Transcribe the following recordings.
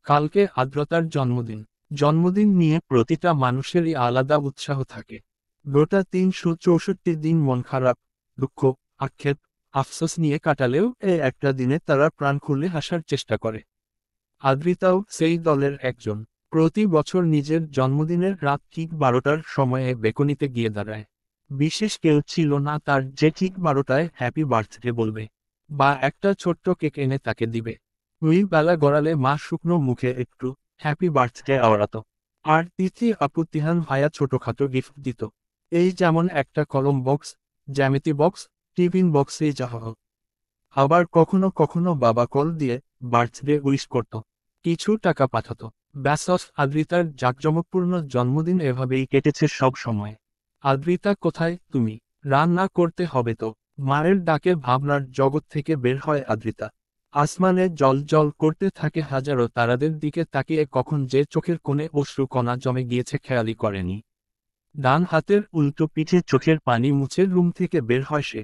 কালকে আদ্রতার জন্মদিন। জন্মদিন নিয়ে প্রতিটা মানুষেরই আলাদা উৎসাহ থাকে। গোটা ৩৬৪ দিন মন খারাপ, দুঃখ, আক্ষেপ, আফসোস নিয়ে কাটালেও একটা দিনে তারা প্রাণ খুলে হাসার চেষ্টা করে। আদ্রিতাও সেই দলের একজন। প্রতি বছর নিজের জন্মদিনের রাত ঠিক 12টার সময়ে বেকনিতে গিয়ে দাঁড়ায়। বিশেষ কেউ ছিল না তার যে ঠিক 12টায় হ্যাপি বার্থডে বলবে বা একটা ছোট্ট কেক এনে তাকে দিবে। ওই বেলা গড়ালে মা শুকনো মুখে একটু হ্যাপি বার্থডে আওড়াতো। আর তিথি আপু তিহান ভাইয়া ছোটখাটো গিফট দিত। এই যেমন একটা কলম বক্স, জ্যামিতি বক্স, টিফিন বক্সে যা হোক। আবার কখনো কখনো বাবা কল দিয়ে বার্থডে উইশ করত, কিছু টাকা পাঠাতো। ব্যাস, আদ্রিতার জাঁকজমকপূর্ণ জন্মদিন এভাবেই কেটেছে সব সময়। আদ্রিতা কোথায় তুমি? রান্না করতে হবে তো। মায়ের ডাকে ভাবনার জগৎ থেকে বের হয় আদ্রিতা। আসমানে জল জল করতে থাকে হাজারো তারাদের দিকে তাকিয়ে কখন যে চোখের কোণে অশ্রু কণা জমে গিয়েছে খেয়ালই করেনি। ডান হাতের উল্টো পিঠে চোখের পানি মুছে রুম থেকে বের হয় সে।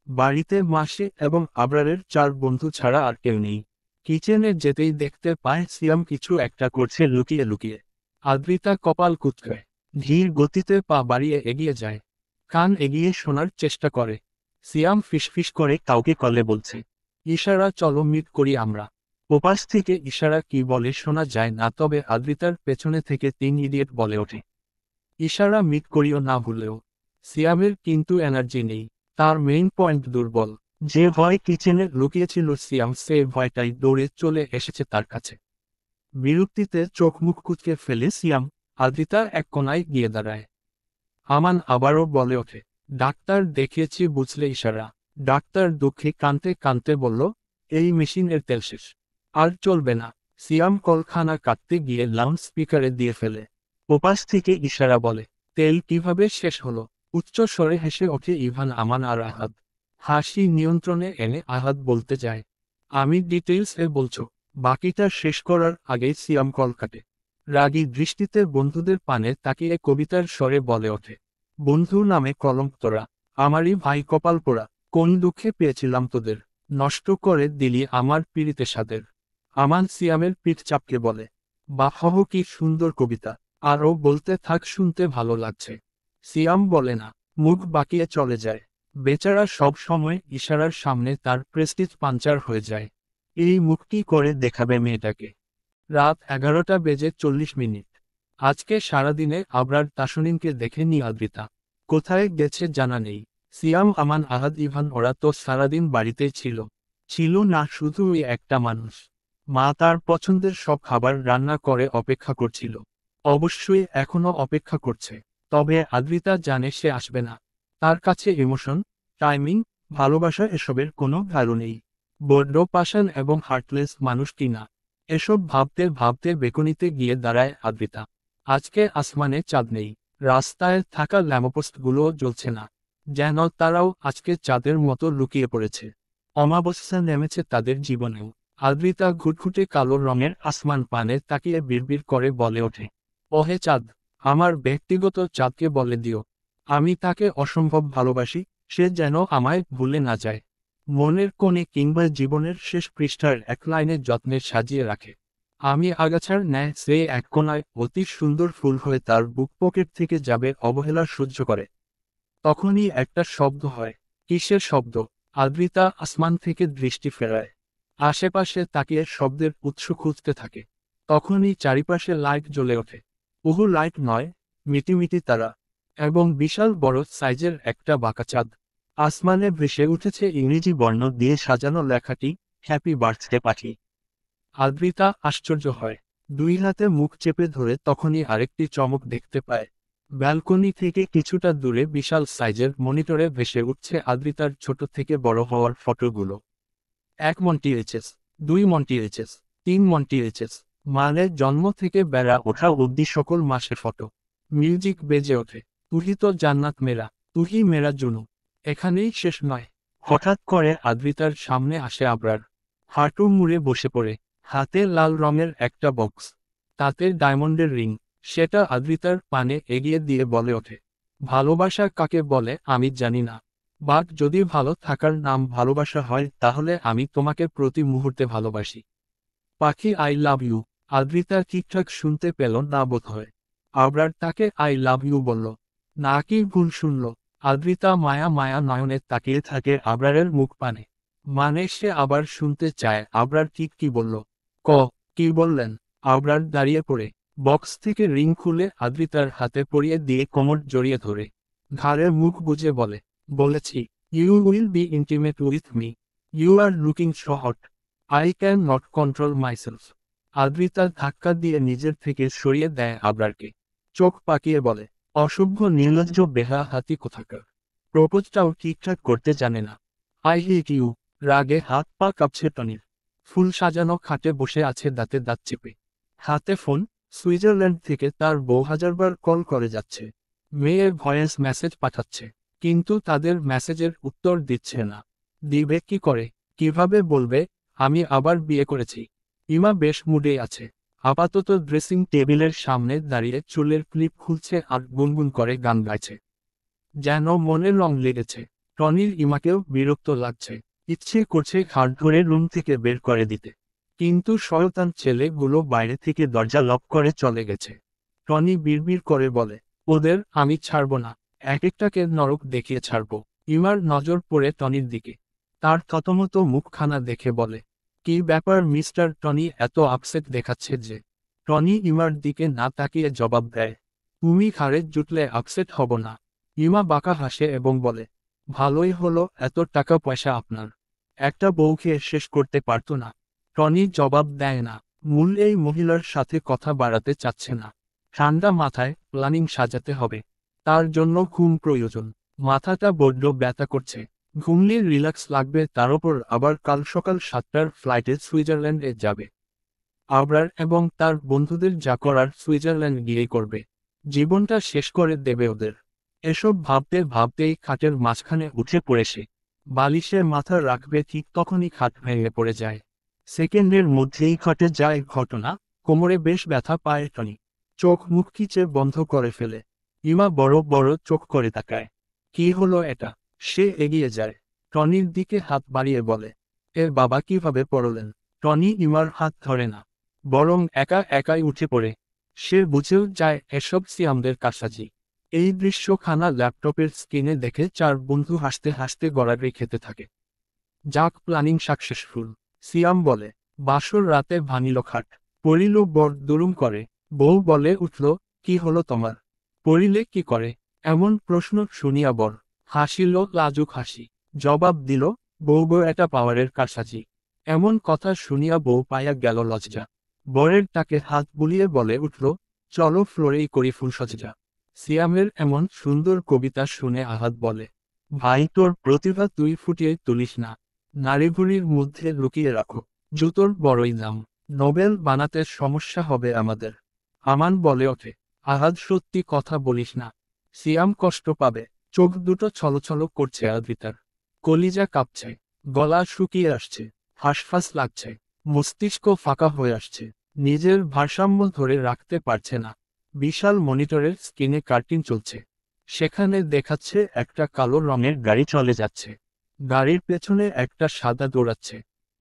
বাড়িতে মাসি এবং আবরারের 4 বন্ধু ছাড়া আর কেউ নেই। কিচেনে যেতেই দেখতে পায় সিয়াম কিছু একটা করছে লুকিয়ে লুকিয়ে। আদ্রিতা কপাল কুঁচকায়, ধীর গতিতে পা বাড়িয়ে এগিয়ে যায়। কান এগিয়ে শোনার চেষ্টা করে। সিয়াম ফিসফিস করে কাউকে কলে বলছে। ইশারা, চলো মিট করি আমরা। ওপাশ থেকে ইশারা কি বলে শোনা যায় না, তবে আদ্রিতার পেছনে থেকে 3 ইডিয়েট বলে ওঠে, ইশারা মিট করিও না ভুলেও। সিয়ামের কিন্তু এনার্জি নেই। তার মেইন পয়েন্ট দুর্বল। যে ভয় কিচেনে লুকিয়েছিল সিয়াম সে ভয়টাই দৌড়ে চলে এসেছে তার কাছে। বিরক্তিতে চোখ মুখ কুঁচকে ফেলে সিয়াম আদ্রিতা এক কোনায় গিয়ে দাঁড়ায়। আমান আবারও বলে ওঠে, ডাক্তার দেখিয়েছি বুঝলে ইশারা। ডাক্তার দুঃখে কানতে কানতে বলল, এই মেশিনের তেল শেষ, আর চলবে না। সিয়াম কলখানা কাটতে গিয়ে লাউড স্পিকারে দিয়ে ফেলে। ওপাশ থেকে ইশারা বলে, তেল কিভাবে শেষ হলো? উচ্চ স্বরে হেসে ওঠে ইভান, আমান আর আহাদ। হাসি নিয়ন্ত্রণে এনে আহাদ বলতে যায়, আমি ডিটেইলস বলছো। বাকিটা শেষ করার আগেই সিয়াম কল কাটে। রাগী দৃষ্টিতে বন্ধুদের পানে তাকিয়ে কবিতার স্বরে বলে ওঠে, বন্ধু নামে কলঙ্ক তোরা, আমারই ভাই কপাল পোড়া। কোন দুঃখে পেয়েছিলাম তোদের, নষ্ট করে দিলি আমার পিরিতে সাদের। আমান সিয়ামের পিঠ চাপকে বলে, বাহ কি সুন্দর কবিতা, আরও বলতে থাক, শুনতে ভালো লাগছে। সিয়াম বলে না, মুখ বাঁকিয়ে চলে যায়। বেচারা সব সময় ইশারার সামনে তার প্রেস্টিজ পাঞ্চার হয়ে যায়। এই মুখ কি করে দেখাবে মেয়েটাকে? রাত 11:40। আজকে সারাদিনে আবরার তাসনিনকে দেখেনি আদ্রিতা। কোথায় গেছে জানা নেই। সিয়াম, আমান, আহাদ, ইভান ওরা তো সারাদিন বাড়িতেই ছিল। ছিল না শুধু ওই একটা মানুষ। মা তার পছন্দের সব খাবার রান্না করে অপেক্ষা করছিল। অবশ্যই এখনো অপেক্ষা করছে। তবে আদ্রিতা জানে সে আসবে না। তার কাছে ইমোশন, টাইমিং, ভালোবাসা এসবের কোনো ভ্যালু নেই। বড্ড পাষাণ এবং হার্টলেস মানুষ কিনা। এসব ভাবতে ভাবতে বেকনিতে গিয়ে দাঁড়ায় আদ্রিতা। আজকে আসমানে চাঁদ নেই। রাস্তায় থাকা ল্যাম্পপোস্টগুলোও জ্বলছে না। যেন তারাও আজকে চাঁদের মতো লুকিয়ে পড়েছে। অমাবস্যা নেমেছে তাদের জীবনেও। আদ্রিতা ঘুটঘুটে কালো রঙের আসমান পানে তাকিয়ে বিড়বিড় করে বলে ওঠে, ওহে চাঁদ, আমার ব্যক্তিগত চাঁদকে বলে দিও আমি তাকে অসম্ভব ভালোবাসি, সে যেন আমায় ভুলে না যায়। মনের কোণে কিংবা জীবনের শেষ পৃষ্ঠার এক লাইনে যত্নে সাজিয়ে রাখে। আমি আগাছার ন্যায় সে এক কোণায় অতি সুন্দর ফুল হয়ে তার বুক পকেট থেকে যাবে অবহেলা সহ্য করে। তখনই একটা শব্দ হয়। কিসের শব্দ? আদ্রিতা আসমান থেকে দৃষ্টি ফেরায়। আশেপাশে তাকিয়ে শব্দের উৎস খুঁজতে থাকে। তখনই চারিপাশে লাইট জ্বলে ওঠে। বহু লাইট নয়, মিটিমিটি তারা। এবং বিশাল বড় সাইজের একটা বাঁকা চাঁদ। আসমানে ভেসে উঠেছে ইংরেজি বর্ণ দিয়ে সাজানো লেখাটি, হ্যাপি বার্থডে পার্টি। আদ্রিতা আশ্চর্য হয়। 2 হাতে মুখ চেপে ধরে তখনই আরেকটি চমক দেখতে পায়। ব্যালকনি থেকে কিছুটা দূরে বিশাল সাইজের মনিটরে ভেসে উঠছে আদ্রিতার ছোট থেকে বড় হওয়ার ফটোগুলো। 1 months, 2 months, 3 months, মানে জন্ম থেকে বেড়া ওঠা অবধি সকল মাসের ফটো। মিউজিক বেজে ওঠে, তুহি তো জান্নাত মেরা, তুহি মেরা জুনু। এখানেই শেষ নয়। হঠাৎ করে আদ্রিতার সামনে আসে আবরার। হাঁটু মুড়ে বসে পড়ে। হাতে লাল রঙের একটা বক্স। তাতে ডায়মন্ডের রিং। সেটা আদ্রিতার পানে এগিয়ে দিয়ে বলে ওঠে, ভালোবাসা কাকে বলে আমি জানি না, বাট যদি ভালো থাকার নাম ভালোবাসা হয় তাহলে আমি তোমাকে প্রতি মুহূর্তে ভালোবাসি। পাখি, আই লাভ ইউ। আদ্রিতা ঠিকঠাক শুনতে পেল না বোধহয়। আবরার তাকে আই লাভ ইউ বলল। নাকি ভুল শুনল? আদ্রিতা মায়া মায়া নয়নে তাকিয়ে থাকে আবরারের মুখ পানে। মানে সে আবার শুনতে চায় আবরার ঠিক কি বলল। কি বললেন? আবরার দাঁড়িয়ে পড়ে বক্স থেকে রিং খুলে আদ্রিতার হাতে পরিয়ে দিয়ে কোমর জড়িয়ে ধরে ঘাড়ে মুখ বুজে বলেছি, you will be intimate with me. You are looking so hot, I can not control myself. Adrita ধাক্কা দিয়ে নিজের থেকে সরিয়ে দেয় আবরারকে। চোখ পাকিয়ে বলে, অসভ্য নির্লজ্জ বেহা হাতি কোথাকার। প্রপোজটাও ঠিকঠাক করতে জানে না। I hate you. রাগে হাত পা কাঁপছে টনির। ফুল সাজানো খাটে বসে আছে দাঁতে দাঁত চেপে। হাতে ফোন। সুইজারল্যান্ড থেকে তার বউ হাজারবার কল করে যাচ্ছে। মেয়ের ভয়েস মেসেজ পাঠাচ্ছে, কিন্তু তাদের মেসেজের উত্তর দিচ্ছে না। দিবে কি করে? কিভাবে বলবে আমি আবার বিয়ে করেছি? ইমা বেশ মুডে আছে। আপাতত ড্রেসিং টেবিলের সামনে দাঁড়িয়ে চুলের ক্লিপ খুলছে আর গুনগুন করে গান গাইছে। যেন মনে রং লেগেছে। টনির ইমাকেও বিরক্ত লাগছে। ইচ্ছে করছে ঘাড় ধরে রুম থেকে বের করে দিতে। কিন্তু শয়তান ছেলেগুলো বাইরে থেকে দরজা লক করে চলে গেছে। টনি বিড়বিড় করে বলে, ওদের আমি ছাড়ব না। এক একটাকে নরক দেখিয়ে ছাড়ব। ইমার নজর পড়ে টনির দিকে। তার থতমত মুখখানা দেখে বলে, কি ব্যাপার মিস্টার টনি এত আপসেট দেখাচ্ছে যে? টনি ইমার দিকে না তাকিয়ে জবাব দেয়, তুমি ঘাড়ে জুটলে আপসেট হব না। ইমা বাঁকা হাসে এবং বলে, ভালোই হলো এত টাকা পয়সা আপনার। একটা বউকে শেষ করতে পারত না। টনি জবাব দেয় না। মূল এই মহিলার সাথে কথা বাড়াতে চাচ্ছে না। ঠান্ডা মাথায় প্ল্যানিং সাজাতে হবে। তার জন্য ঘুম প্রয়োজন। মাথাটা বড্ড ব্যথা করছে। ঘুমলে রিল্যাক্স লাগবে, তার ওপর আবার কাল সকাল 7টার ফ্লাইটে সুইজারল্যান্ডে যাবে। আবরার এবং তার বন্ধুদের যা করার সুইজারল্যান্ড গিয়েই করবে। জীবনটা শেষ করে দেবে ওদের। এসব ভাবতে ভাবতেই খাটের মাঝখানে উঠে পড়ে সে। বালিশে মাথা রাখবে ঠিক তখনই খাট ভেঙে পড়ে যায়। সেকেন্ডের মধ্যেই ঘটে যায় ঘটনা। কোমরে বেশ ব্যথা পায় টনি। চোখ মুখ খিচে বন্ধ করে ফেলে। ইমা বড় বড় চোখ করে তাকায়। কি হলো এটা? সে এগিয়ে যায়। টনির দিকে হাত বাড়িয়ে বলে, এর বাবা কিভাবে পড়লেন? টনি ইমার হাত ধরে না, বরং একা একাই উঠে পড়ে। সে বুঝেও যায় এসব সিয়ামদের কারসাজি। এই দৃশ্যখানা ল্যাপটপের স্ক্রিনে দেখে চার বন্ধু হাসতে হাসতে গড়াগড়ি খেতে থাকে। যাক, প্ল্যানিং সাকসেসফুল, সিয়াম বলে। বাসর রাতে ভানিল খাট। পড়িল বর দুরুম করে। বউ বলে উঠল, কি হলো তোমার? পড়িলে কি করে? এমন প্রশ্ন শুনিয়া বর হাসিল লাজুক হাসি। জবাব দিল, বউ এটা পাওয়ারের কারসাজি। এমন কথা শুনিয়া বউ পাইয়া গেল লজ্জা। বরের তাকে হাত বুলিয়ে বলে উঠল, চলো ফ্লোরেই করি ফুলসজ্জা। সিয়ামের এমন সুন্দর কবিতা শুনে আহাদ বলে, ভাই তোর প্রতিভা তুই ফুটিয়ে তুলিস না। নারীভুরির মধ্যে লুকিয়ে রাখো। জুতোর বড়ই দাম। নোবেল বানাতে সমস্যা হবে আমাদের। আমান বলে ওঠে, আহাদ সত্যি কথা বলিস না। সিয়াম কষ্ট পাবে। চোখ দুটো ছলছল করছে আদ্রিতার। কলিজা কাঁপছে। গলা শুকিয়ে আসছে। হাঁসফাঁস লাগছে। মস্তিষ্ক ফাঁকা হয়ে আসছে। নিজের ভারসাম্য ধরে রাখতে পারছে না। বিশাল মনিটরের স্ক্রিনে কার্টুন চলছে। সেখানে দেখাচ্ছে একটা কালো রঙের গাড়ি চলে যাচ্ছে। গাড়ির পেছনে একটা সাদা দৌড়াচ্ছে।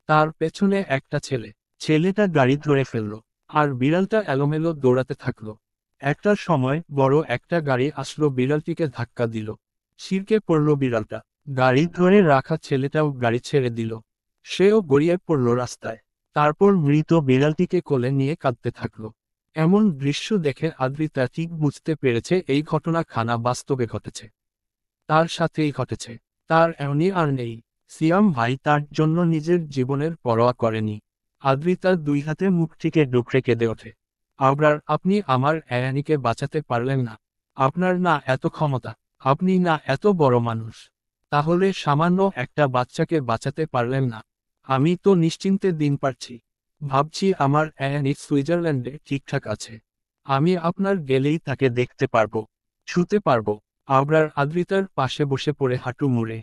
তার পেছনে একটা ছেলে। ছেলেটা গাড়ি ধরে ফেলল। আর বিড়ালটা এলোমেলো দৌড়াতে থাকলো। একটা সময় বড় একটা গাড়ি আসলো, বিড়ালটিকে ধাক্কা দিল। ছিড়কে পড়ল বিড়ালটা। গাড়ি ধরে রাখা ছেলেটাও গাড়ি ছেড়ে দিল। সেও গড়িয়ে পড়ল রাস্তায়। তারপর মৃত বিড়ালটিকে কোলে নিয়ে কাঁদতে থাকলো। এমন দৃশ্য দেখে আদ্রিতা ঠিক বুঝতে পেরেছে এই ঘটনাখানা বাস্তবে ঘটেছে। তার সাথেই ঘটেছে। তার এমনই আর নেই। সিয়াম ভাই তার জন্য নিজের জীবনের পরোয়া করেনি। আদ্রিতা দুই হাতে মুখটিকে ডুকরে কেঁদে ওঠে। আবরার, আপনি আমার অ্যায়ানিকে বাঁচাতে পারলেন না। আপনার না এত ক্ষমতা। আপনি না এত বড় মানুষ। তাহলে সামান্য একটা বাচ্চাকে বাঁচাতে পারলেন না। আমি তো নিশ্চিন্তে দিন পারছি। ভাবছি আমার অ্যায়ানি সুইজারল্যান্ডে ঠিকঠাক আছে। আমি আপনার গেলেই তাকে দেখতে পারবো, ছুতে পারবো। আবরার আদ্রিতার পাশে বসে পড়ে হাঁটু মুড়ে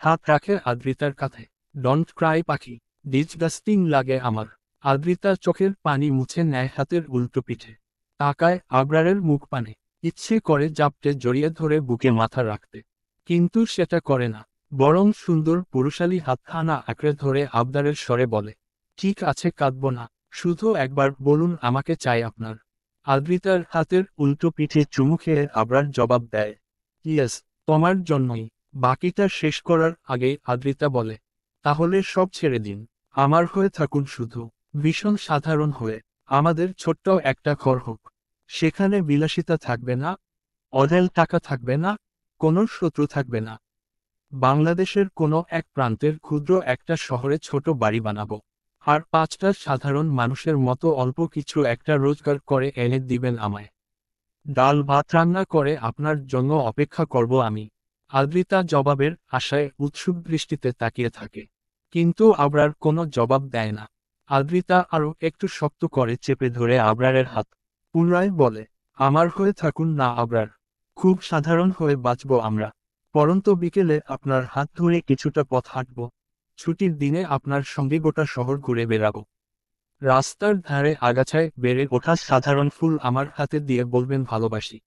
হাত রাখে আদ্রিতার কাঁধে। ডোন্ট ক্রাই পাখি, ডিসগাস্টিং লাগে আমার। আদ্রিতা চোখের পানি মুছে নেয় হাতের উল্টো পিঠে। তাকায় আবরারের মুখ পানে। ইচ্ছে করে জাপটে জড়িয়ে ধরে বুকে মাথা রাখতে, কিন্তু সেটা করে না। বরং সুন্দর পুরুষালী হাতখানা আঁকড়ে ধরে আবদারের স্বরে বলে, ঠিক আছে, কাঁদব না। শুধু একবার বলুন আমাকে চাই আপনার। আদ্রিতার হাতের উল্টো পিঠে চুমু খেয়ে আবরার জবাব দেয়, ইয়েস, তোমার জন্যই। বাকিটা শেষ করার আগেই আদ্রিতা বলে, তাহলে সব ছেড়ে দিন, আমার হয়ে থাকুন শুধু, ভীষণ সাধারণ হয়ে। আমাদের ছোট্ট একটা ঘর হোক, সেখানে বিলাসিতা থাকবে না, অঢেল টাকা থাকবে না, কোনো শত্রু থাকবে না। বাংলাদেশের কোনো এক প্রান্তের ক্ষুদ্র একটা শহরে ছোট বাড়ি বানাবো, আর 5টা সাধারণ মানুষের মতো অল্প কিছু একটা রোজগার করে এনে দিবেন আমায়। ডাল ভাত রান্না করে আপনার জন্য অপেক্ষা করব আমি। আদ্রিতা জবাবের আশায় উৎসুক দৃষ্টিতে তাকিয়ে থাকে, কিন্তু আবরার কোনো জবাব দেয় না। আদ্রিতা আরও একটু শক্ত করে চেপে ধরে আবরারের হাত, পুনরায় বলে, আমার হয়ে থাকুন না আবরার, খুব সাধারণ হয়ে বাঁচব আমরা। পরন্ত বিকেলে আপনার হাত ধরে কিছুটা পথ হাঁটব, ছুটির দিনে আপনার সঙ্গে গোটা শহর ঘুরে বেড়াবো। রাস্তার ধারে আগাছায় বেড়ে ওঠা সাধারণ ফুল আমার হাতে দিয়ে বলবেন ভালোবাসি।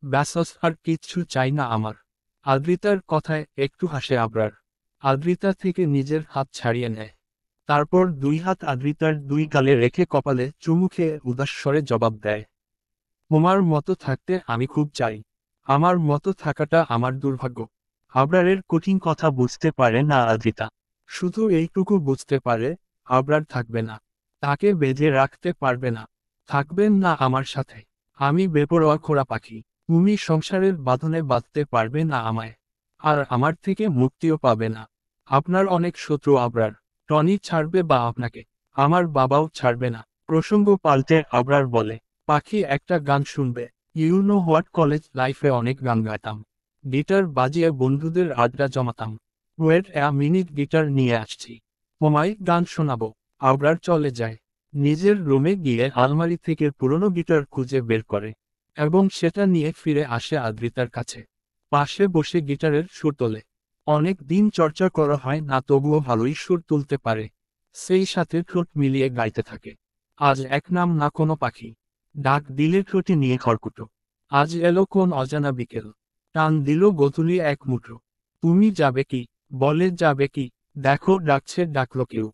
ব্যাসস, আর কিচ্ছু চাই না আমার। আদ্রিতার কথায় একটু হাসে আবরার। আদ্রিতা থেকে নিজের হাত ছাড়িয়ে নেয়, তারপর 2 হাত আদ্রিতার 2 গালে রেখে কপালে চুমু খেয়ে উদাস স্বরে জবাব দেয়, তোমার মতো থাকতে আমি খুব চাই, আমার মতো থাকাটা আমার দুর্ভাগ্য। আবরারের কঠিন কথা বুঝতে পারে না আদ্রিতা, শুধু এইটুকু বুঝতে পারে, আবরার থাকবে না, তাকে বেঁধে রাখতে পারবে না, থাকবেন না আমার সাথে। আমি বেপরোয়া খোঁড়া পাখি, তুমি সংসারের বাঁধনে বাঁধতে পারবে না আমায়, আর আমার থেকে মুক্তিও পাবে না। আপনার অনেক শত্রু আবরার, টনি ছাড়বে বা আপনাকে, আমার বাবাও ছাড়বে না। প্রসঙ্গ পাল্টে আবরার বলে, পাখি একটা গান শুনবে? ইউ নো হোয়াট, কলেজ লাইফে অনেক গান গাইতাম, গিটার বাজিয়ে বন্ধুদের আড্ডা জমাতাম। ওয়েট এ মিনিট, গিটার নিয়ে আসছি, তোমায় গান শোনাবো। আবরার চলে যায়, নিজের রুমে গিয়ে আলমারি থেকে পুরনো গিটার খুঁজে বের করে, এবং সেটা নিয়ে ফিরে আসে আদ্রিতার কাছে। পাশে বসে গিটারের সুর তোলে। অনেক দিন চর্চা করা হয় না, তবুও ভালোই সুর তুলতে পারে। সেই সাথে ঠোঁট মিলিয়ে গাইতে থাকে, আজ এক নাম না কোনো পাখি, ডাক দিলে ঠোঁটে নিয়ে খড়কুটো। আজ এলো কোন অজানা বিকেল, টান দিল গোধূলি এক মুঠো। তুমি যাবে কি, বলে যাবে কি, দেখো ডাকছে ডাকলো কেউ।